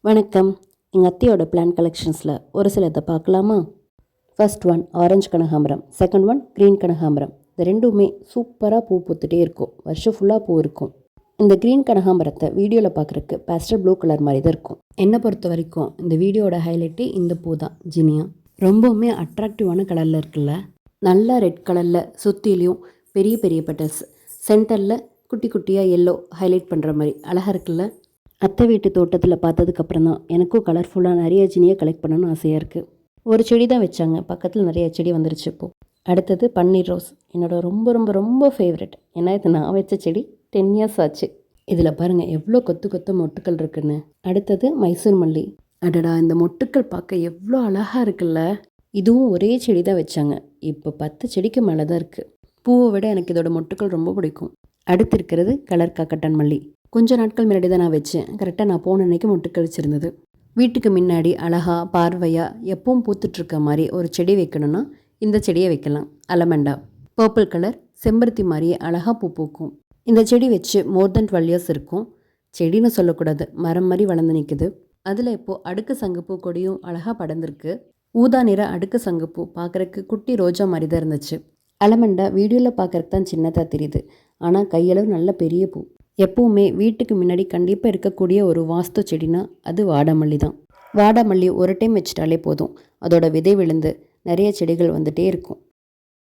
வணக்கம். எங்கள் அத்தையோட பிளான்ட் கலெக்ஷன்ஸில் ஒரு சிலதை பார்க்கலாமா? ஃபர்ஸ்ட் ஒன் ஆரஞ்சு கனகாம்பரம், செகண்ட் ஒன் க்ரீன் கனகாம்பரம். இந்த ரெண்டுமே சூப்பராக பூ பூத்துட்டே இருக்கும், வருஷம் ஃபுல்லாக பூ இருக்கும். இந்த க்ரீன் கனகாம்பரத்தை வீடியோவில் பார்க்குறக்கு பேஸ்டல் ப்ளூ கலர் மாதிரி தான் இருக்கும். என்னை பொறுத்த வரைக்கும் இந்த வீடியோட ஹைலைட்டே இந்த பூ தான், ஜினியா. ரொம்பவுமே அட்ராக்டிவான கலரில் இருக்குல்ல, நல்லா ரெட் கலரில் சுற்றிலையும் பெரிய பெரிய பெட்டல்ஸ், சென்டரில் குட்டி குட்டியாக எல்லோ ஹைலைட் பண்ணுற மாதிரி அழகாக இருக்குல்ல. அத்தை வீட்டு தோட்டத்தில் பார்த்ததுக்கப்புறம் தான் எனக்கும் கலர்ஃபுல்லாக நிறைய ஜினியை கலெக்ட் பண்ணணும்னு ஆசையாக இருக்குது. ஒரு செடி தான் வச்சாங்க, பக்கத்தில் நிறைய செடி வந்துருச்சு இப்போது. அடுத்தது பன்னீர் ரோஸ், என்னோட ரொம்ப ரொம்ப ரொம்ப ஃபேவரெட். ஏன்னா இது நான் வச்ச செடி 10 இயர்ஸ் ஆச்சு. இதில் பாருங்கள் எவ்வளோ கொத்து கொத்து மொட்டுக்கள் இருக்குன்னு. அடுத்தது மைசூர் மல்லி. அடடா, இந்த மொட்டுக்கள் பார்க்க எவ்வளோ அழகாக இருக்குல்ல. இதுவும் ஒரே செடி தான் வச்சாங்க, இப்போ 10 செடிக்கு மேலே தான் இருக்குது. பூவை விட எனக்கு இதோட மொட்டுக்கள் ரொம்ப பிடிக்கும். அடுத்து இருக்கிறது கலர் காக்கட்டான் மல்லி. கொஞ்சம் நாட்கள் முன்னாடி தான் நான் வச்சேன், கரெக்டாக நான் போன அன்னைக்கு மொட்டுக்கள் வச்சுருந்தது. வீட்டுக்கு முன்னாடி அழகாக பார்வையாக எப்பவும் பூத்துட்ருக்க மாதிரி ஒரு செடி வைக்கணும்னா இந்த செடியை வைக்கலாம். அலமண்டா பர்பிள் கலர் செம்பருத்தி மாதிரியே அழகாக பூ பூக்கும். இந்த செடி வச்சு மோர் தென் 12 இயர்ஸ் இருக்கும். செடின்னு சொல்லக்கூடாது, மரம் மாதிரி வளர்ந்து நிற்குது. அதில் இப்போது அடுக்கு சங்குப்பூ கொடியும் அழகாக படர்ந்துருக்கு. ஊதா நிற அடுக்கு சங்குப்பூ பார்க்குறக்கு குட்டி ரோஜா மாதிரி தான் இருந்துச்சு. அலமண்டா வீடியோவில் பார்க்குறக்கு தான் சின்னதாக தெரியுது, ஆனால் கையளவு நல்ல பெரிய பூ. எப்பவுமே வீட்டுக்கு முன்னாடி கண்டிப்பாக இருக்கக்கூடிய ஒரு வாஸ்து செடினா அது வாடாமல்லி தான். வாடாமல்லி ஒரு டைம் வச்சிட்டாலே போதும், அதோட விதை விழுந்து நிறைய செடிகள் வந்துகிட்டே இருக்கும்.